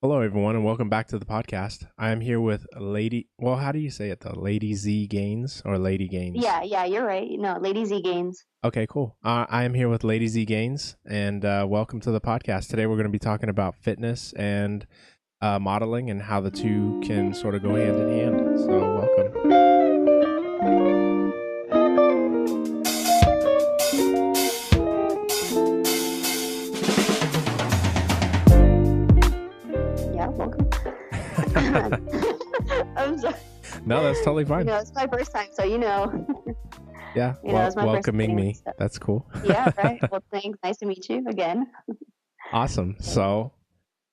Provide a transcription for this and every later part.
Hello, everyone, and welcome back to the podcast. I am here with how do you say it though? Lady Z Gains or Lady Gains? Yeah, you're right. No, LadyZGainZ. Okay, cool. I am here with Lady Z Gains, and welcome to the podcast. Today, we're going to be talking about fitness and modeling and how the two can sort of go hand in hand. So, welcome. Yeah, welcome. I'm sorry. No, that's totally fine. It's my first time, so Yeah, it's my first time welcoming doing me. this stuff. That's cool. Yeah, right. Well, thanks. Nice to meet you again. Awesome. So,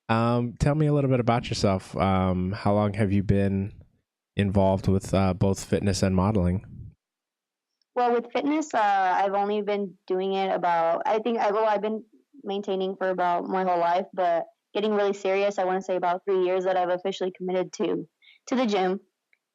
tell me a little bit about yourself. How long have you been involved with both fitness and modeling? Well, with fitness, I've only been doing it about, I've been maintaining for about my whole life, but getting really serious, I want to say about 3 years that I've officially committed to the gym.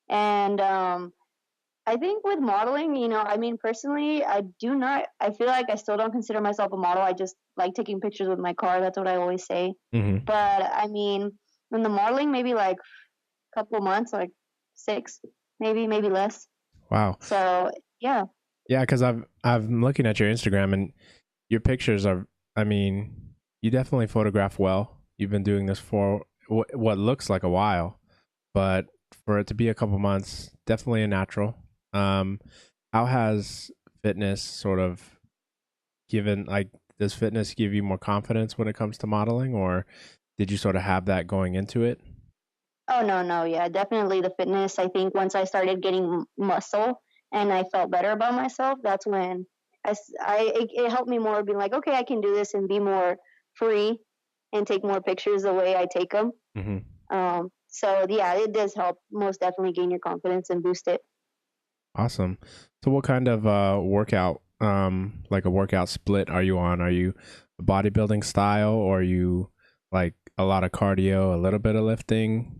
And I think with modeling, personally, I feel like I still don't consider myself a model. I just like taking pictures with my car. That's what I always say. Hmm. But in the modeling, maybe like a couple months, like six, maybe less. Wow. So, yeah. Yeah, because I'm looking at your Instagram and your pictures are. I mean, you definitely photograph well. You've been doing this for what looks like a while, but for it to be a couple months, definitely a natural. Um, how has fitness sort of given like does fitness give you more confidence when it comes to modeling, or did you sort of have that going into it? Oh, no, no. Yeah, definitely the fitness. I think once I started getting muscle and I felt better about myself, that's when it helped me more being like, okay, I can do this and be more free and take more pictures the way I take them. Hmm. So yeah, it does help most definitely gain your confidence and boost it. Awesome. So what kind of workout like a workout split are you on? Are you a bodybuilding style or are you like a lot of cardio, a little bit of lifting?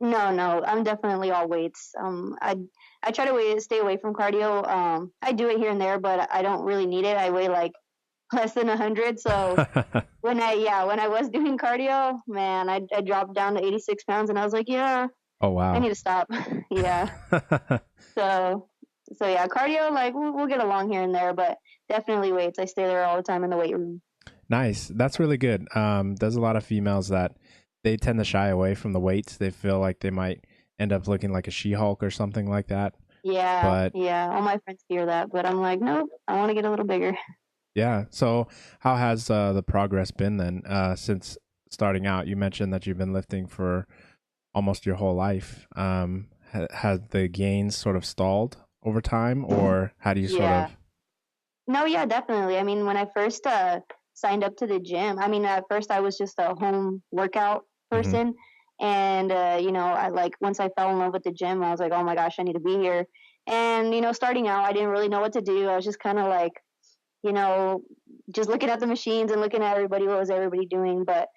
No, no, I'm definitely all weights. I try to stay away from cardio. I do it here and there, but I don't really need it. I weigh like less than 100. So when I was doing cardio, man, I dropped down to 86 pounds, and I was like, yeah, Oh I need wow. to stop. Yeah. So yeah, cardio, like we'll get along here and there, but definitely weights. I stay there all the time in the weight room. Nice. That's really good. There's a lot of females that they tend to shy away from the weights. They feel like they might end up looking like a She-Hulk or something like that. Yeah, But yeah. All my friends fear that, but I'm like, nope, I want to get a little bigger. yeah. So how has the progress been then since starting out? You mentioned that you've been lifting for almost your whole life. Has the gains sort of stalled over time, or how do you sort Yeah. of? No, yeah, definitely. I mean, when I first signed up to the gym, at first I was just a home workout Hmm. person. And, I like once I fell in love with the gym, I was like, oh my gosh, I need to be here. And, starting out, I didn't really know what to do. I was just kind of like, you know, just looking at the machines and looking at everybody, what was everybody doing. But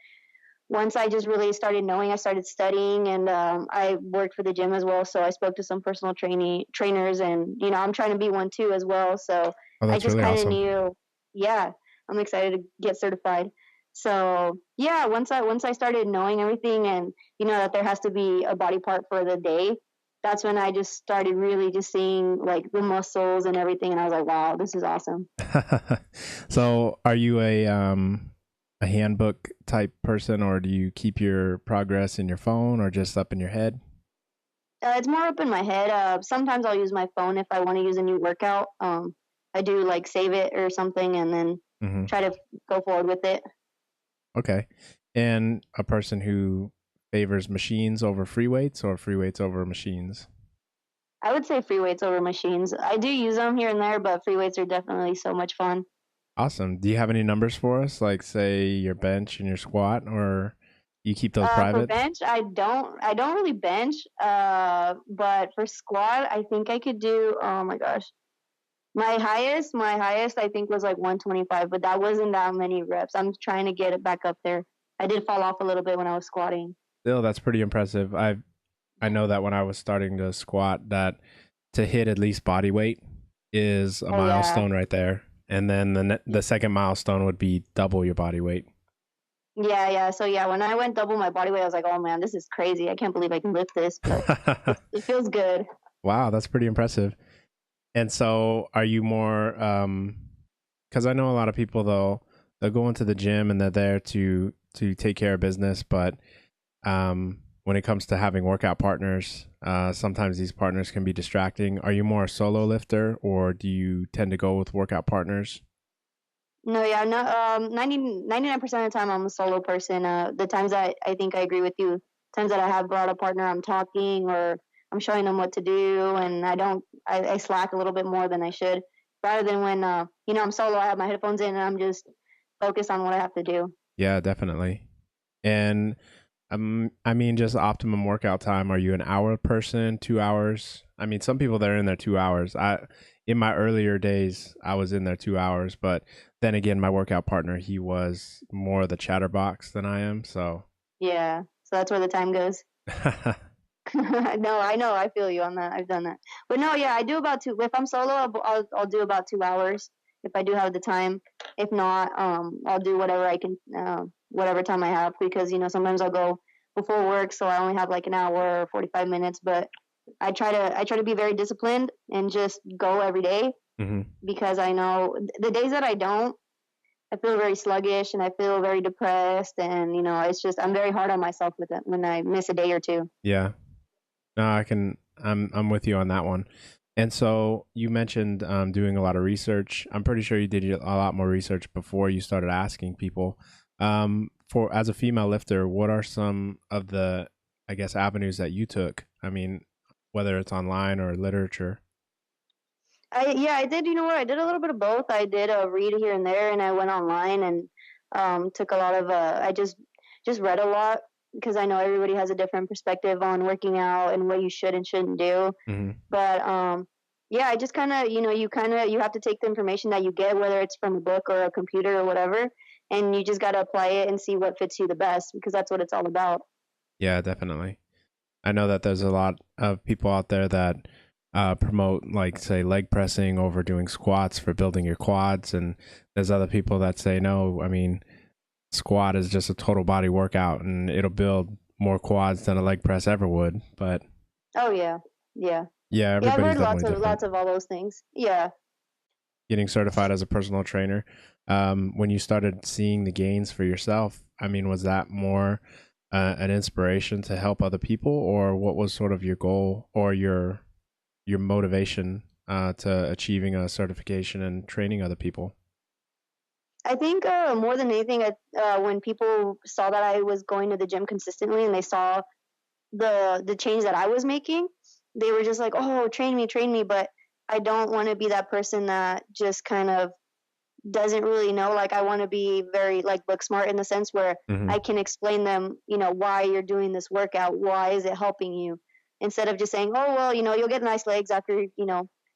once I just really started knowing, I started studying, and I worked for the gym as well. So I spoke to some personal trainers, and I'm trying to be one too as well. So Oh, I that's just really kind of awesome. knew, yeah, I'm excited to get certified. So yeah, once I started knowing everything, and that there has to be a body part for the day, that's when I just started really just seeing like the muscles and everything, and I was like, wow, this is awesome. So, are you a handbook type person, or do you keep your progress in your phone, or just up in your head? It's more up in my head. Sometimes I'll use my phone if I want to use a new workout. I do like save it or something and then Hmm. try to go forward with it. Okay. And a person who favors machines over free weights, or free weights over machines? I would say free weights over machines. I do use them here and there, but free weights are definitely so much fun. Awesome. Do you have any numbers for us, like say your bench and your squat, or you keep those For private? bench, I don't really bench. But for squat, I think I could do. Oh my gosh, my highest, I think was like 125, but that wasn't that many reps. I'm trying to get it back up there. I did fall off a little bit when I was squatting. Still, that's pretty impressive. I know that when I was starting to squat, that to hit at least body weight is a Oh yeah. milestone right there, and then the second milestone would be double your body weight. Yeah, yeah. So yeah, when I went double my body weight, I was like, oh man, this is crazy. I can't believe I can lift this, but it feels good. Wow, that's pretty impressive. And so are you more because I know a lot of people they'll go into the gym and they're there to take care of business, but when it comes to having workout partners, sometimes these partners can be distracting. Are you more a solo lifter or do you tend to go with workout partners? No, yeah, no, 99% of the time I'm a solo person. The times that I think I agree with you, times that I have brought a partner, I'm talking or I'm showing them what to do, and I slack a little bit more than I should. Rather than when, I'm solo, I have my headphones in and I'm just focused on what I have to do. Yeah, definitely. And I mean, just optimum workout time. Are you an hour person, 2 hours? I mean, some people they're in there 2 hours. In my earlier days, I was in there 2 hours, but then again, my workout partner, he was more of the chatterbox than I am. So, Yeah, so that's where the time goes. No, I know. I feel you on that. I've done that. But no, yeah, I do about two. If I'm solo, I'll do about 2 hours if I do have the time. If not, I'll do whatever I can, whatever time I have because sometimes I'll go before work, so I only have like an hour or 45 minutes. But I try to be very disciplined and just go every day hmm because I know the days that I don't, I feel very sluggish and I feel very depressed, and it's just I'm very hard on myself with it when I miss a day or two. yeah, no, I can. I'm with you on that one. And so you mentioned doing a lot of research. I'm pretty sure you did a lot more research before you started asking people. For as a female lifter, what are some of the, I guess, avenues that you took? I mean, whether it's online or literature. I did. You know what? I did a little bit of both. I did read here and there, and I went online and took a lot of. I just read a lot because I know everybody has a different perspective on working out and what you should and shouldn't do. hmm But yeah, I just kind of you have to take the information that you get, whether it's from a book or a computer or whatever, and you just got to apply it and see what fits you the best because that's what it's all about. Yeah, definitely. I know that there's a lot of people out there that promote, like, say, leg pressing over doing squats for building your quads. And there's other people that say, no, I mean, squat is just a total body workout and it'll build more quads than a leg press ever would. But Oh yeah, yeah, yeah, yeah. I've everybody's heard lots definitely of different. lots of all those things. Yeah. Getting certified as a personal trainer, when you started seeing the gains for yourself, I mean, was that more an inspiration to help other people, or what was sort of your goal or your motivation to achieving a certification and training other people? I think more than anything, when people saw that I was going to the gym consistently and they saw the change that I was making, they were just like, "Oh, train me." But I don't want to be that person that just kind of doesn't really know. Like I want to be very like book smart in the sense where hmm I can explain them, why you're doing this workout, why is it helping you, instead of just saying, "Oh, well, you'll get nice legs after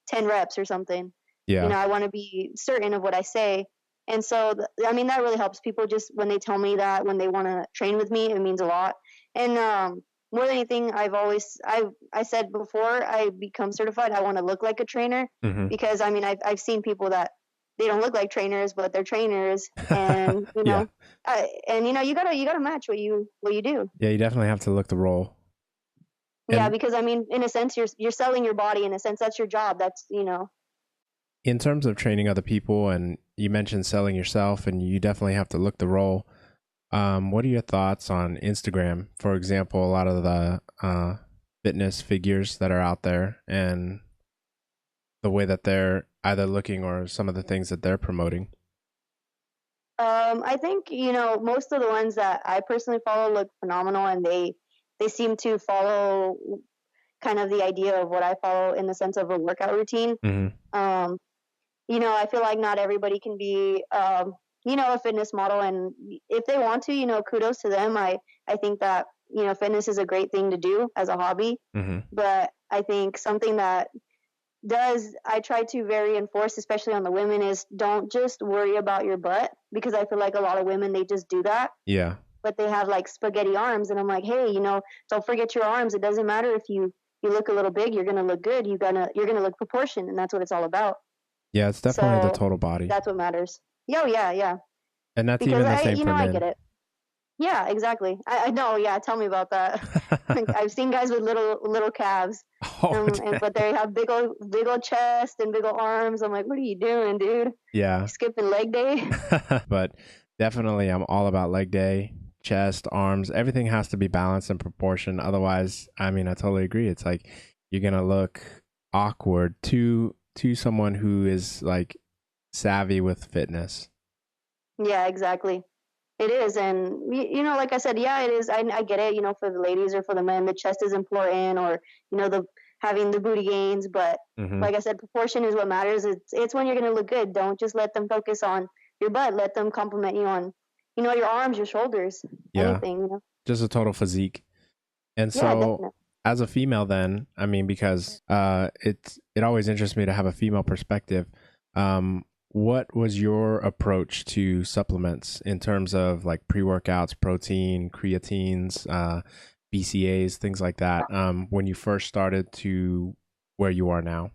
10 reps or something." Yeah. I want to be certain of what I say. And so, I mean, that really helps people just when they tell me that when they want to train with me, it means a lot. And more than anything, I said before I become certified, I want to look like a trainer hmm because I mean, I've seen people that they don't look like trainers, but they're trainers, and yeah. you gotta match what you do. Yeah. You definitely have to look the role. Yeah, And because I mean, in a sense, you're selling your body. In a sense, that's your job. That's in terms of training other people, and you mentioned selling yourself, and you definitely have to look the role. What are your thoughts on Instagram? For example, a lot of the fitness figures that are out there and the way that they're either looking or some of the things that they're promoting. I think most of the ones that I personally follow look phenomenal, and they seem to follow kind of the idea of what I follow in the sense of a workout routine. hmm Um, I feel like not everybody can be a fitness model, and if they want to, kudos to them. I think that fitness is a great thing to do as a hobby, hmm but I think something that does I try to very enforce, especially on the women, is don't just worry about your butt because I feel like a lot of women they just do that, Yeah. but they have like spaghetti arms, and I'm like, hey, don't forget your arms. It doesn't matter if you look a little big, you're gonna look good. You're gonna look proportioned, and that's what it's all about. Yeah. It's definitely the So total body. that's what matters. Yo, yeah, yeah. And that's Because even the I, same for I get men. it. Yeah, exactly. I know. Yeah, tell me about that. I've seen guys with little calves, Oh, and but they have big old chest and big old arms. I'm like, what are you doing, dude? yeah. You skipping leg day? But definitely, I'm all about leg day, chest, arms. Everything has to be balanced in proportion. Otherwise, I mean, I totally agree. It's like you're gonna look awkward to someone who is like savvy with fitness. Yeah, exactly. It is, and like I said, yeah, it is. I get it. For the ladies or for the men, the chest is important, or the having the booty gains. But Hmm. like I said, proportion is what matters. It's when you're gonna look good. Don't just let them focus on your butt. Let them compliment you on, your arms, your shoulders, Yeah, anything. just a total physique. And Yeah, so, definitely. as a female, then I mean, because it always interests me to have a female perspective. What was your approach to supplements in terms of like pre workouts, protein, creatines, BCAs, things like that? When you first started to where you are now.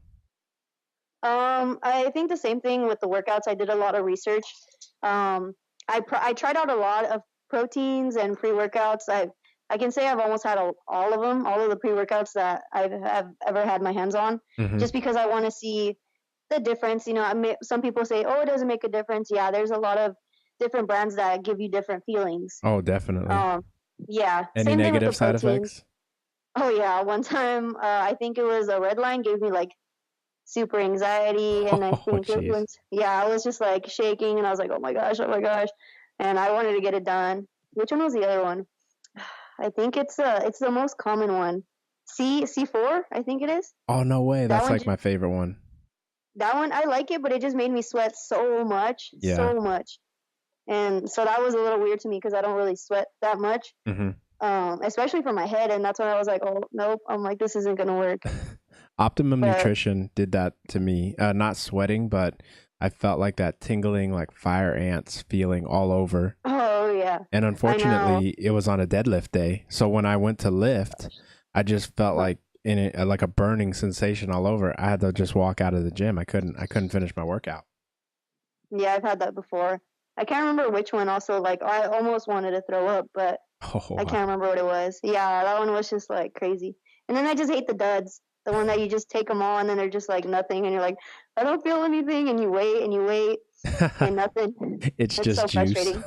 I think the same thing with the workouts. I did a lot of research. I tried out a lot of proteins and pre workouts. I can say I've almost had all of them, all of the pre workouts that have ever had my hands on, Hmm. just because I want to see the difference. Some people say, "Oh, it doesn't make a difference." Yeah, there's a lot of different brands that give you different feelings. Oh, definitely. Um, yeah, Any same thing with the negative side proteins. effects? Oh yeah, one time I think it was a red line gave me like super anxiety, and I Oh, think it jeez. was, yeah, I was just like shaking, and I was like, oh my gosh, and I wanted to get it done. Which one was the other one? I think it's the most common one. C4, I think it is. Oh, no way. That That's one like my favorite one. that one I like it, but it just made me sweat Yeah. so much. And so that was a little weird to me because I don't really sweat that much. Hmm. Especially for my head, and that's when I was like, oh nope, I'm like, this isn't gonna work. Optimum But Nutrition did that to me. Not sweating, but I felt like that tingling, like fire ants feeling all over. oh yeah, And I know. unfortunately, it was on a deadlift day. So when I went to lift, I just felt like in it like a burning sensation all over. I had to just walk out of the gym. I couldn't finish my workout. Yeah, I've had that before. I can't remember which one. Also, like I almost wanted to throw up, but Oh, I wow. can't remember what it was. Yeah, that one was just like crazy. And then I just hate the duds. The one that you just take them all and then they're just like nothing, and you're like, I don't feel anything, and you wait and nothing. It's It's just so juice. frustrating.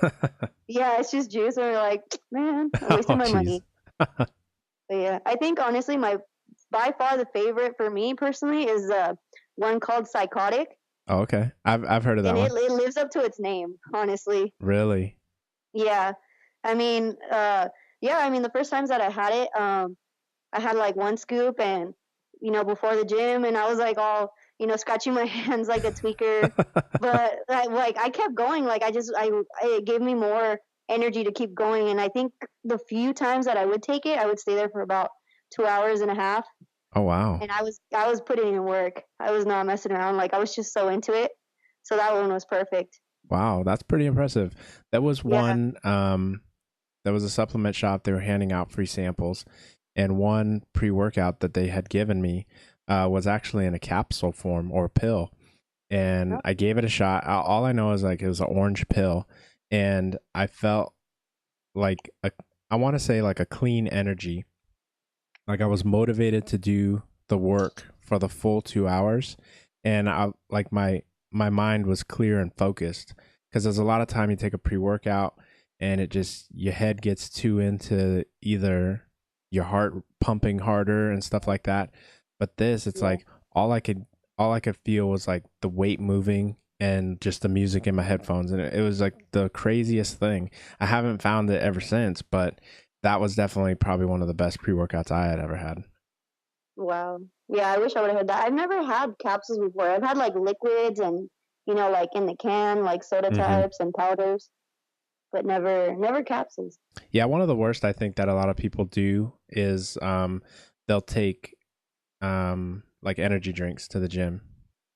Yeah, it's just juice, and you're like, man, I Oh, wasted my jeez. money. But yeah, I think honestly, my by far the favorite for me personally is one called Psychotic, Oh, okay. I've heard of that and one. it lives up to its name. Honestly, Really? yeah. I mean, yeah. I mean, the first times that I had it, I had like one scoop, and before the gym, and I was like all scratching my hands like a tweaker, but I kept going. Like it gave me more energy to keep going, and I think the few times that I would take it, I would stay there for about 2 hours and a half, Oh, wow. and I was putting in work. I was not messing around. Like I was just so into it. So that one was perfect. Wow, that's pretty impressive. That was Yeah. one there was a supplement shop. They were handing out free samples, and one pre-workout that they had given me was actually in a capsule form or a pill. And I gave it a shot. All I know is like it was an orange pill, and I felt like I want to say like a clean energy. Like I was motivated to do the work for the full 2 hours, and I like my mind was clear and focused because there's a lot of time you take a pre workout and it just your head gets too into either your heart pumping harder and stuff like that. But this, it's Yeah. like all I could all I could feel was like the weight moving and just the music in my headphones, and it was like the craziest thing. I haven't found it ever since, but that was definitely probably one of the best pre-workouts I had ever had. Wow. Yeah, I wish I would have had that. I've never had capsules before. I've had like liquids and like in the can, like soda Hmm. types and powders, but never capsules. Yeah, one of the worst I think that a lot of people do is they'll take like energy drinks to the gym,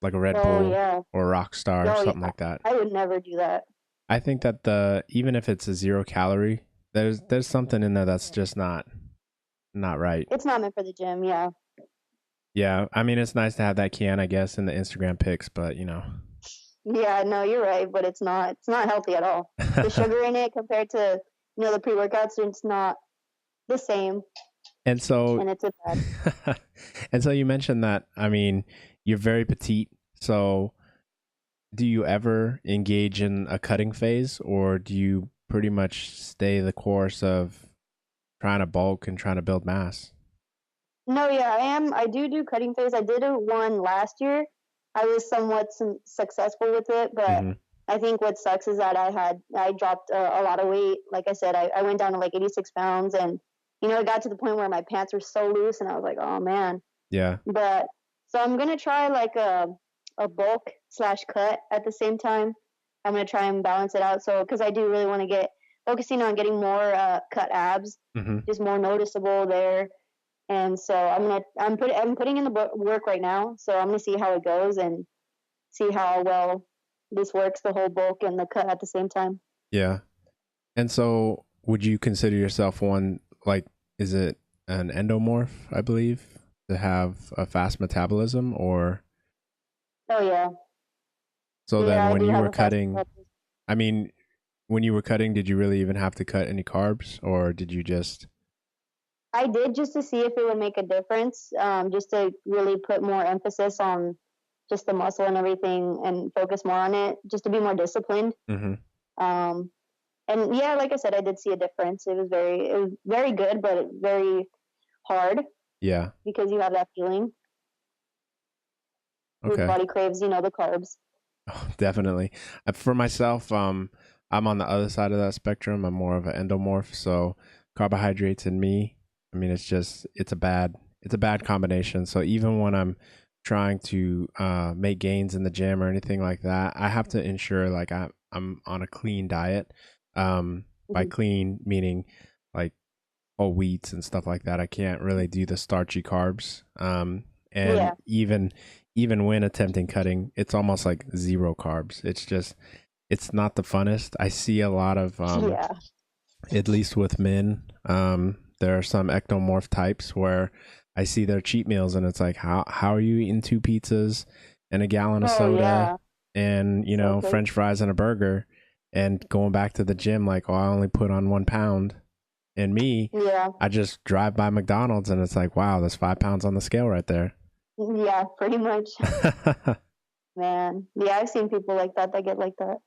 like a Red Oh Bull yeah. or a Rockstar, Oh something yeah. like that. I would never do that. I think that the even if it's a 0 calorie, there's something in there that's just not right. It's not meant for the gym. Yeah. Yeah, I mean it's nice to have that can, I guess, in the Instagram pics, but Yeah. No, you're right, but it's not. It's not healthy at all. The sugar in it compared to the pre-workouts, it's not the same, And so, and it's a bad. and so you mentioned that, I mean, you're very petite. So do you ever engage in a cutting phase, or do you pretty much stay the course of trying to bulk and trying to build mass? No, yeah, I do cutting phase. I did one last year. I was somewhat successful with it, but Hmm. I think what sucks is that I dropped a lot of weight. Like I said, I went down to like 86 pounds, and it got to the point where my pants were so loose, and I was like, oh man. Yeah. But so I'm gonna try like a bulk slash cut at the same time. I'm gonna try and balance it out. So because I do really want to get focusing on getting more cut abs, Hmm. just more noticeable there. And so I'm putting in the work right now. So I'm gonna see how it goes and see how well this works, the whole bulk and the cut at the same time. Yeah. And so would you consider yourself one, like, is it an endomorph, I believe, to have a fast metabolism? Or Oh yeah, so yeah, then I when do you have were a fast cutting, metabolism. I mean, when you were cutting, did you really even have to cut any carbs, or did you just, I did just to see if it would make a difference, just to really put more emphasis on just the muscle and everything and focus more on it, just to be more disciplined. hmm, Um, and yeah, like I said, I did see a difference. It was very good, but very hard yeah, because you have that feeling. Your okay. body craves, the carbs. Oh, definitely. For myself, I'm on the other side of that spectrum. I'm more of an endomorph, so carbohydrates in me, I mean, it's a bad combination. So even when I'm trying to make gains in the gym or anything like that, I have to ensure like I'm on a clean diet. By Mhm. clean meaning like whole wheats and stuff like that. I can't really do the starchy carbs. And Yeah, even when attempting cutting, it's almost like zero carbs. It's not the funnest. I see a lot of yeah. at least with men, there are some ectomorph types where I see their cheat meals and it's like how are you eating two pizzas and a gallon of Oh soda yeah, and so crazy. French fries and a burger and going back to the gym like, oh, I only put on 1 pound. And me, Yeah, I just drive by McDonald's and it's like, wow, there's 5 pounds on the scale right there. yeah, pretty much, man. Yeah, I've seen people like that get like that.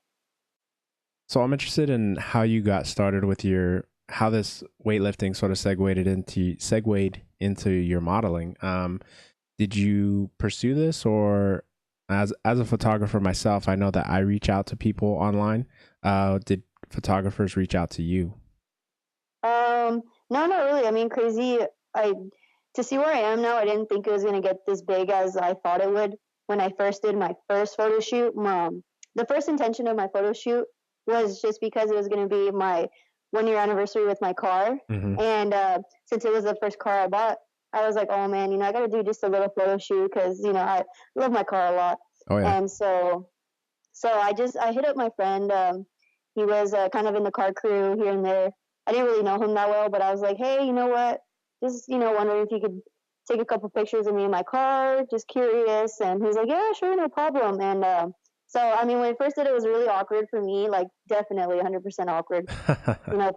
So I'm interested in how you got started with your how this weightlifting sort of segued into your modeling. Did you pursue this, or as a photographer myself, I know that I reach out to people online. Did photographers reach out to you? No, not really. I mean, crazy. I To see where I am now, I didn't think it was gonna get this big as I thought it would when I first did my first photo shoot. The first intention of my photo shoot was just because it was gonna be my 1 year anniversary with my car, Hmm. and since it was the first car I bought, I was like, oh man, I gotta do just a little photo shoot because I love my car a lot, Oh yeah. and so I hit up my friend. He was kind of in the car crew here and there. I didn't really know him that well, but I was like, hey, you know what? Just wondering if you could take a couple pictures of me in my car. Just curious. And he's like, yeah, sure, no problem. And so I mean, when I first did it, it was really awkward for me. Like definitely 100% awkward.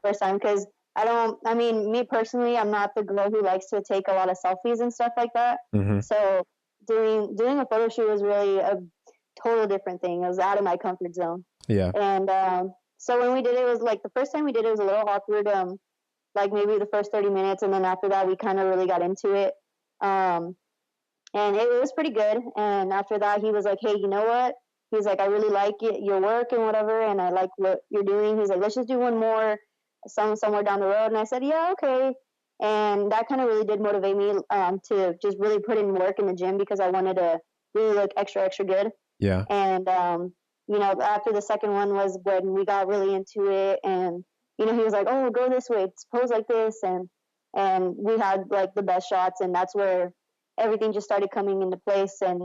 First time because I don't. I mean, me personally, I'm not the girl who likes to take a lot of selfies and stuff like that. Hmm. So doing a photo shoot was really a total different thing. It was out of my comfort zone. Yeah. And so when we did it, it was like the first time we did it was a little awkward. Like maybe the first 30 minutes, and then after that, we kind of really got into it. Um, and it was pretty good. And after that, he was like, "Hey, you know what?" He's like, "I really like your work and whatever, and I like what you're doing." He's like, "Let's just do one more, somewhere down the road." And I said, "Yeah, okay." And that kind of really did motivate me to just really put in work in the gym because I wanted to really look extra, extra good. Yeah. And after the second one was when we got really into it, and he was like, "Oh, go this way, pose like this," and we had like the best shots, and that's where everything just started coming into place. And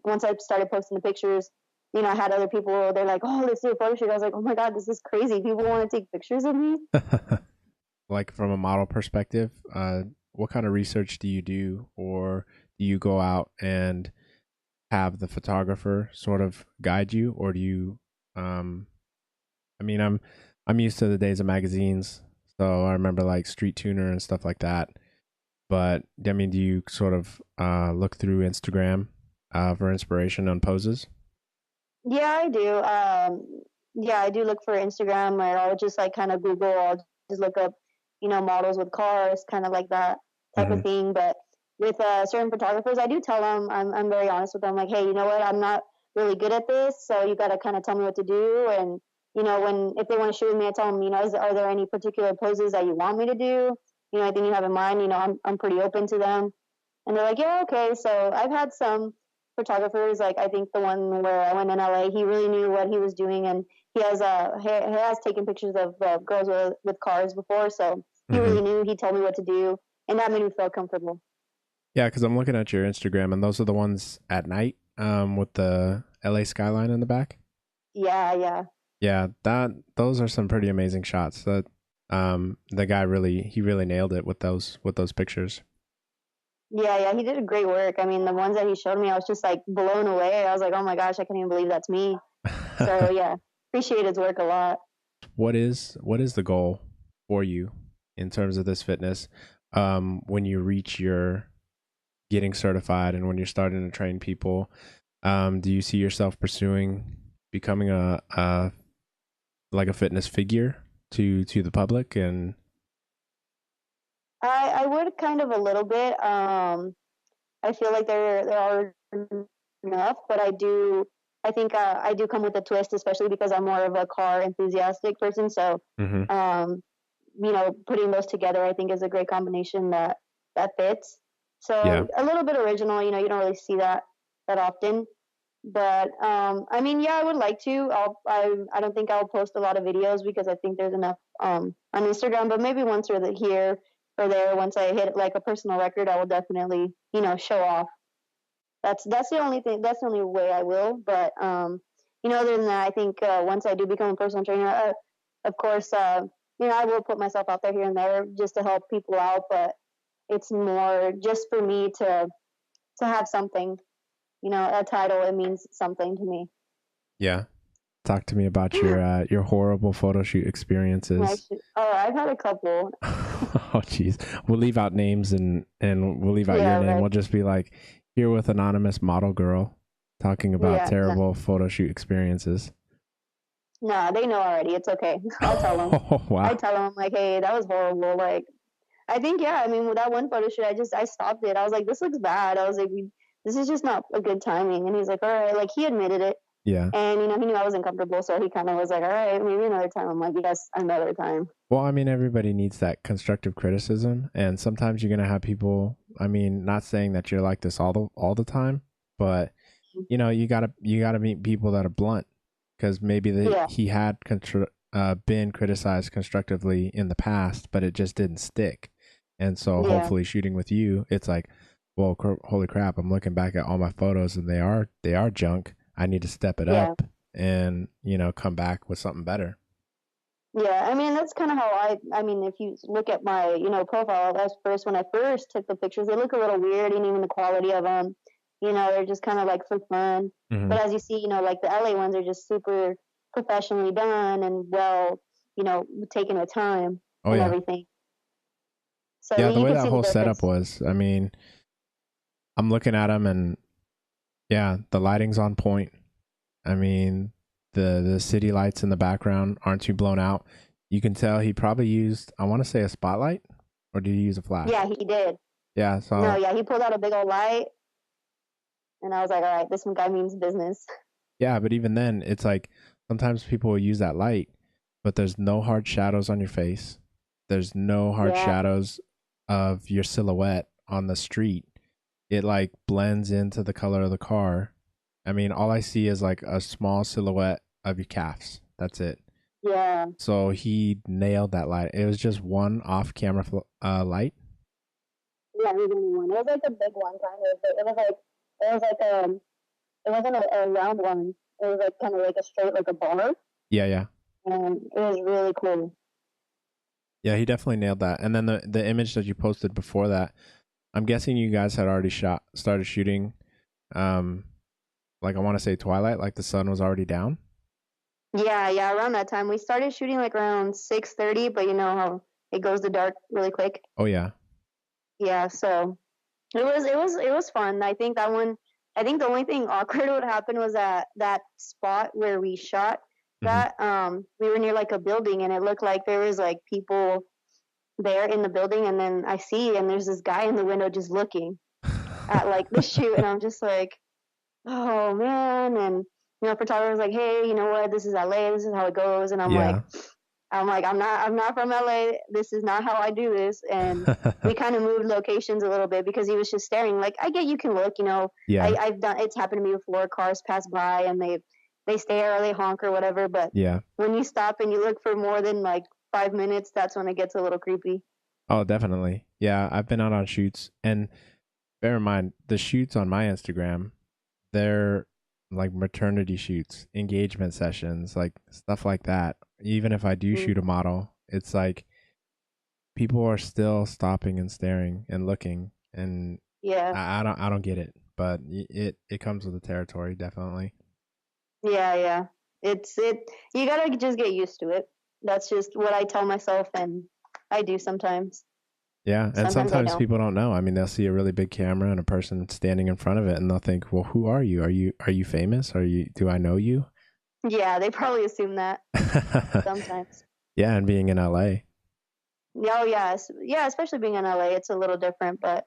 once I started posting the pictures, I had other people. They're like, "Oh, let's do a photo shoot." I was like, "Oh my god, this is crazy! People want to take pictures of me." Like from a model perspective, what kind of research do you do, or do you go out and have the photographer sort of guide you, or do you? Um, I mean, I'm used to the days of magazines, so I remember like Street Tuner and stuff like that. But I mean, do you sort of look through Instagram for inspiration on poses? Yeah, I do. Yeah, I do look for Instagram, or I'll just like kind of Google. I'll just look up, models with cars, kind of like that type of Hmm. thing. But with certain photographers, I do tell them, I'm very honest with them, like, hey, you know what, I'm not really good at this, so you got to kind of tell me what to do. And when if they want to shoot with me, I tell them, are there any particular poses that you want me to do? Anything you have in mind? I'm pretty open to them. And they're like, yeah, okay. So I've had some photographers, like I think the one where I went in LA, he really knew what he was doing, and he has taken pictures of girls with cars before, so he really Hmm. knew. He told me what to do, and that made me feel comfortable. Yeah, because I'm looking at your Instagram, and those are the ones at night, with the LA skyline in the back. Yeah, yeah, Yeah, that those are some pretty amazing shots. That the guy really nailed it with those pictures. yeah, yeah. He did a great work. I mean, the ones that he showed me, I was just like blown away. I was like, oh my gosh, I can't even believe that's me. So yeah, appreciate his work a lot. What is the goal for you in terms of this fitness? When you reach your getting certified and when you're starting to train people, do you see yourself pursuing becoming a like a fitness figure to the public? And I would kind of a little bit. I feel like there are enough, but I think I do come with a twist, especially because I'm more of a car enthusiastic person. So, hmm, um, putting those together, I think is a great combination that fits. yeah, So a little bit original, you don't really see that often. But I mean, yeah, I would like to. I don't think I'll post a lot of videos because I think there's enough on Instagram. But maybe once or here or there, once I hit like a personal record, I will definitely show off. That's the only thing. That's the only way I will. But other than that, I think once I do become a personal trainer, of course, I will put myself out there here and there just to help people out. But it's more just for me to have something. A title. It means something to me. yeah. Talk to me about your horrible photo shoot experiences. Actually, oh, I've had a couple. Oh, jeez. We'll leave out names and we'll leave out your Yeah, name. right. We'll just be like here with anonymous model girl talking about Yeah, no, terrible photo shoot experiences. no, they know already. It's okay. I'll tell them. Oh, I wow. tell them like, hey, that was horrible. Like, I think, yeah. I mean, with that one photo shoot, I stopped it. I was like, this looks bad. I was like, this is just not a good timing. And he's like, all right. Like he admitted it, Yeah. and he knew I wasn't comfortable, so he kind of was like, all right, maybe another time. I'm like, yes, another time. Well, I mean, everybody needs that constructive criticism, and sometimes you're gonna have people. I mean, not saying that you're like this all the time, but you gotta meet people that are blunt because maybe Yeah, he had been criticized constructively in the past, but it just didn't stick. And so, yeah, hopefully, shooting with you, it's like, well, holy crap! I'm looking back at all my photos, and they are junk. I need to step it yeah. up and come back with something better. Yeah, I mean that's kind of how I mean if you look at my profile as first when I first took the pictures, they look a little weird, and even the quality of them, they're just kind of like for fun. Hmm. But as you see, like the LA ones are just super professionally done and well, taken with time Oh and yeah. everything. So Yeah, the you way can that see the whole setup difference. was, I mean, I'm looking at them and yeah, the lighting's on point. I mean, the city lights in the background aren't too blown out. You can tell he probably used, I want to say a spotlight, or did he use a Yeah, flash? he did. Yeah, No, so yeah, he pulled out a big old light, and I was like, all right, this one guy means business. yeah, but even then, it's like sometimes people will use that light, but there's no hard shadows on your face. There's no hard Yeah, shadows of your silhouette on the street. It like blends into the color of the car. I mean, all I see is like a small silhouette of your calves. That's it. yeah, So he nailed that light. It was just one off camera light. yeah. He gave me one. It was like a big one, kind of. But it was like it wasn't a round one. It was like kind of like a straight, like a bar, Yeah, yeah. and it was really cool. Yeah, he definitely nailed that. And then the image that you posted before that, I'm guessing you guys had already started shooting, um like I want to say twilight, like the sun was already down. Yeah, around that time we started shooting like around 6:30, but you know how it goes to dark really quick. Oh yeah. Yeah, so it was fun. I think that one. I think the only thing awkward would happen was at that spot where we shot. Hmm. That we were near like a building, and it looked like there was like people there in the building, and then I see, and there's this guy in the window just looking at like the shoot, and I'm just like, oh man, and photographer's like, hey, you know what? This is LA. This is how it goes, and Yeah. I'm not from LA. This is not how I do this. And we kind of moved locations a little bit because he was just staring. Like, I get you can look, Yeah. I've done it's happened to me before. Cars pass by and they stare or they honk or whatever. But Yeah. when you stop and you look for more than like 5 minutes, that's when it gets a little creepy. Oh, definitely. Yeah, I've been out on shoots, and bear in mind the shoots on my Instagram, they're like maternity shoots, engagement sessions, like stuff like that. Even if I do Mm, shoot a model, it's like people are still stopping and staring and looking, and yeah, I don't get it, but it comes with the territory, definitely. yeah. It. You gotta just get used to it. That's just what I tell myself, and I do sometimes. Yeah, and Sometimes I sometimes don't. people don't know. I mean, they'll see a really big camera and a person standing in front of it, and they'll think, "Well, who are you? Are you famous? Are you? Do I know you?" Yeah, they probably assume that sometimes. Yeah, and being in LA. Oh, yes. Yeah, especially being in LA, it's a little different, but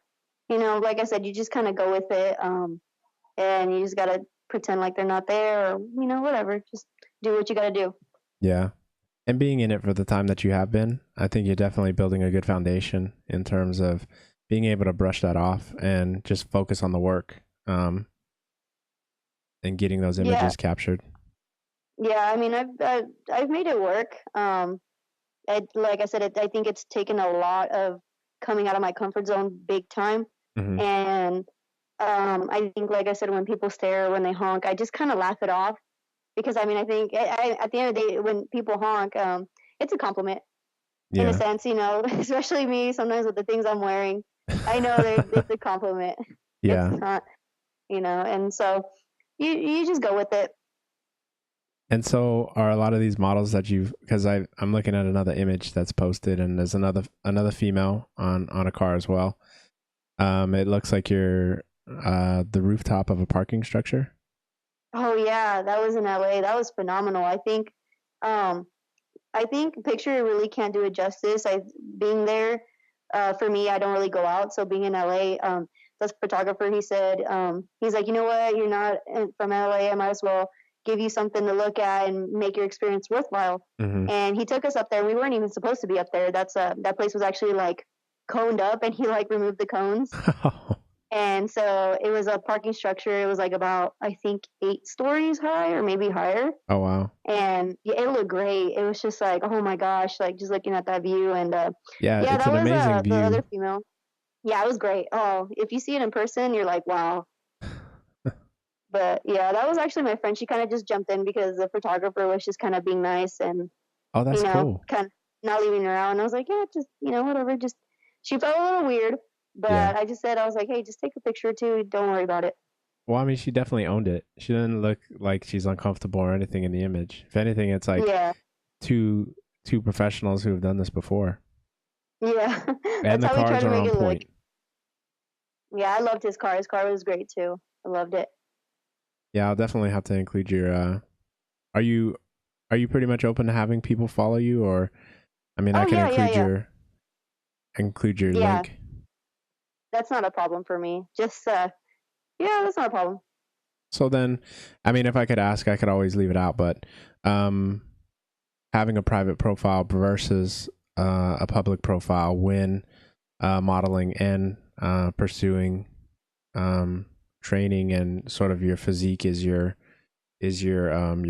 like I said, you just kind of go with it, and you just gotta pretend like they're not there, or whatever. Just do what you gotta do. Yeah. And being in it for the time that you have been, I think you're definitely building a good foundation in terms of being able to brush that off and just focus on the work, and getting those Yeah, images captured. yeah. I mean, I've made it work. Like I said, I think it's taken a lot of coming out of my comfort zone, big time, Hmm. and I think, like I said, when people stare, when they honk, I just kind of laugh it off because I mean, I think at the end of the day, when people honk, it's a compliment in a Yeah. sense, especially me sometimes with the things I'm wearing. I know it's a compliment. It's Yeah. not, and so you just go with it. And so are a lot of these models that you've, because I'm looking at another image that's posted, and there's another female on a car as well. It looks like you're the rooftop of a parking structure. Oh yeah, that was in LA. That was phenomenal. Um, I think picture really can't do it justice. I being there, for me, I don't really go out. So being in LA, this photographer, he said, he's like, you know what, you're not from LA. I might as well give you something to look at and make your experience worthwhile. Hmm. And he took us up there. We weren't even supposed to be up there. That place was actually like coned up, and he like removed the cones. And so it was a parking structure. It was like about, I think, 8 stories high or maybe higher. Oh wow. And yeah, it looked great. It was just like, oh my gosh, like just looking at that view. And Yeah, yeah, it's that an was amazing the other view. female. Yeah, it was great. Oh, if you see it in person, you're like, wow. But yeah, that was actually my friend. She kind of just jumped in because the photographer was just kind of being nice and, Oh, that's cool. kind of not leaving her out. And I was like, yeah, just, whatever. Just, she felt a little weird, Yeah. but I just said, I was like, hey, just take a picture too. Don't worry about it. Well, I mean, she definitely owned it. She didn't look like she's uncomfortable or anything in the image. If anything, it's like Yeah. two professionals who have done this before, Yeah. and That's the how we try cars to are make on it look. point. Yeah, I loved his car. His car was great too. I loved it. Yeah, I'll definitely have to include your. Are you are you pretty much open to having people follow you, or I mean, I Oh can yeah. include your Yeah, link. that's not a problem for me. Just yeah, that's not a problem. So then, I mean, if I could ask, I could always leave it out, but um, having a private profile versus a public profile when modeling and pursuing um, training, and sort of your physique is your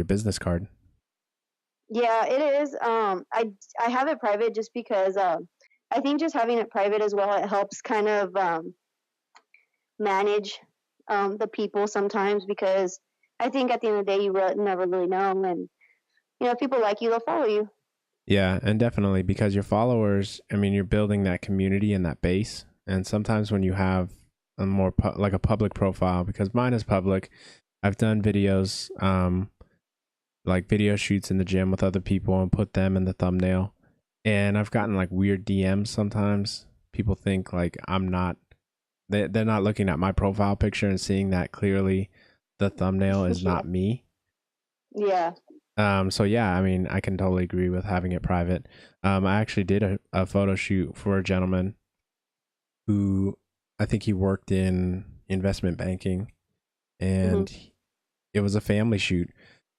business card. Yeah, it is. I have it private just because I think just having it private as well, it helps kind of manage the people sometimes because I think at the end of the day you never really know, and if people like you, they'll follow you. Yeah, and definitely because your followers, I mean, you're building that community and that base. And sometimes when you have a more like a public profile, because mine is public, I've done videos like video shoots in the gym with other people and put them in the thumbnail. And I've gotten like weird DMs sometimes. People think like I'm not, they're not looking at my profile picture and seeing that clearly the thumbnail is Yeah. not me. Yeah. So yeah, I mean, I can totally agree with having it private. I actually did a photo shoot for a gentleman who I think he worked in investment banking, Hmm. and it was a family shoot.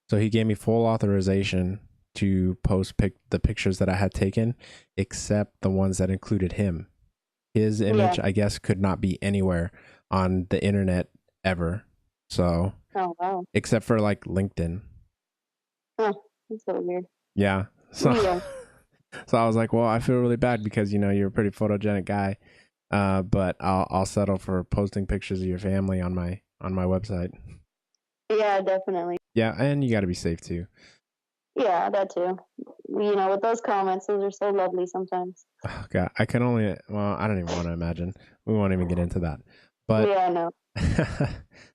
So he gave me full authorization to post the pictures that I had taken, except the ones that included him. His Yeah. image, I guess, could not be anywhere on the internet ever. So, Oh wow. except for like LinkedIn. Huh. That's so weird. Yeah. So, Yeah. so I was like, well, I feel really bad because you're a pretty photogenic guy. But I'll settle for posting pictures of your family on my website. Yeah, definitely. Yeah, and you got to be safe too. Yeah, that too. With those comments, those are so lovely sometimes. Oh, God, I can only. Well, I don't even want to imagine. We won't even get into that. But Yeah, I know.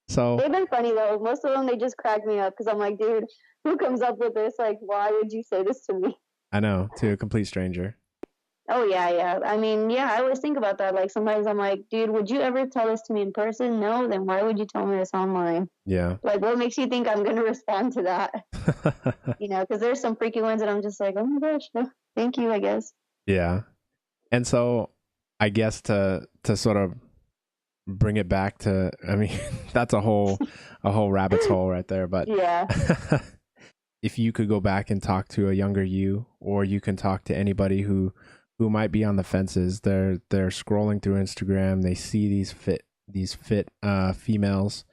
so They've been funny though. Most of them, they just crack me up because I'm like, dude, who comes up with this? Like, why would you say this to me? I know, to a complete stranger. Oh yeah, yeah. I mean, yeah, I always think about that. Like sometimes I'm like, dude, would you ever tell this to me in person? No, then why would you tell me this online? Yeah. Like, what makes you think I'm gonna respond to that? Because there's some freaky ones that I'm just like, oh my gosh, no, thank you, I guess. Yeah. And so I guess to sort of bring it back to, I mean, that's a whole rabbit's hole right there, but Yeah. if you could go back and talk to a younger you, or you can talk to anybody who might be on the fences, they're scrolling through Instagram, they see these fit females,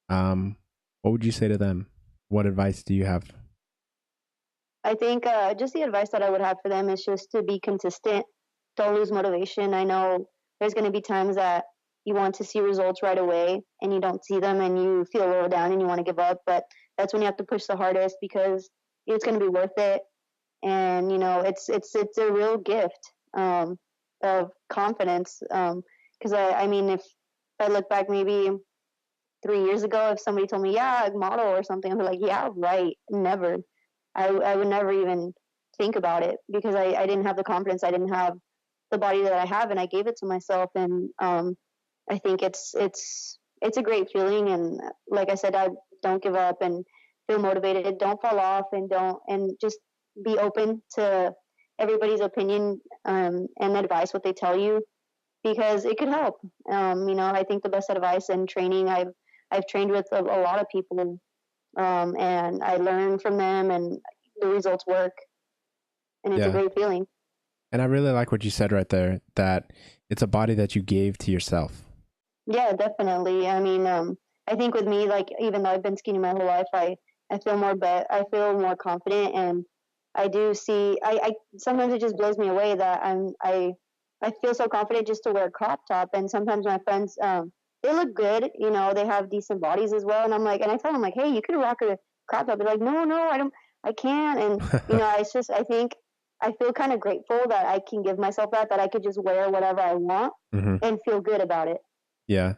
what would you say to them? What advice do you have? I think just the advice that I would have for them is just to be consistent. Don't lose motivation. I know there's going to be times that you want to see results right away and you don't see them and you feel a little down and you want to give up. But that's when you have to push the hardest because it's going to be worth it. And it's a real gift of confidence. Because I mean, if I look back maybe 3 years ago, if somebody told me, yeah, model or something, I'd be like, yeah, right, never. I would never even think about it because I didn't have the confidence. I didn't have the body that I have, and I gave it to myself. And I think it's a great feeling. And like I said, I don't give up and feel motivated. Don't fall off, and just be open to everybody's opinion and advice, what they tell you, because it could help. I think the best advice and training I've trained with a lot of people, and I learn from them, and the results work, and it's a Yeah. great feeling. And I really like what you said right there, that it's a body that you gave to yourself. Yeah, definitely. I mean, I think with me, like even though I've been skinny my whole life, I feel more confident, and I do see. I sometimes it just blows me away that I feel so confident just to wear a crop top, and sometimes my friends they look good, they have decent bodies as well, and I'm like, and I tell them like, hey, you could rock a crop top. They're like, no, no, I don't, I can't, and it's just I think I feel kind of grateful that I can give myself that I could just wear whatever I want Hmm. and feel good about it. Yeah.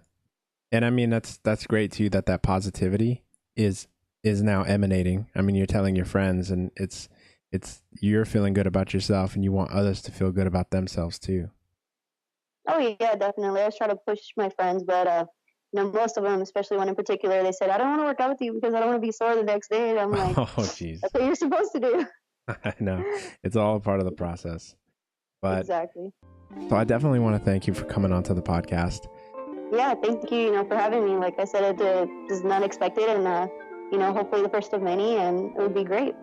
And I mean, that's great too, that positivity is now emanating. I mean, you're telling your friends, and it's you're feeling good about yourself, and you want others to feel good about themselves too. Oh yeah, definitely. I was trying to push my friends, but most of them, especially one in particular, they said, "I don't want to work out with you because I don't want to be sore the next day." And I'm like, Oh, geez. "That's what you're supposed to do." I know. It's all a part of the process. But Exactly. so I definitely want to thank you for coming onto the podcast. Yeah, thank you, for having me. Like I said, it is unexpected, and hopefully the first of many, and it would be great.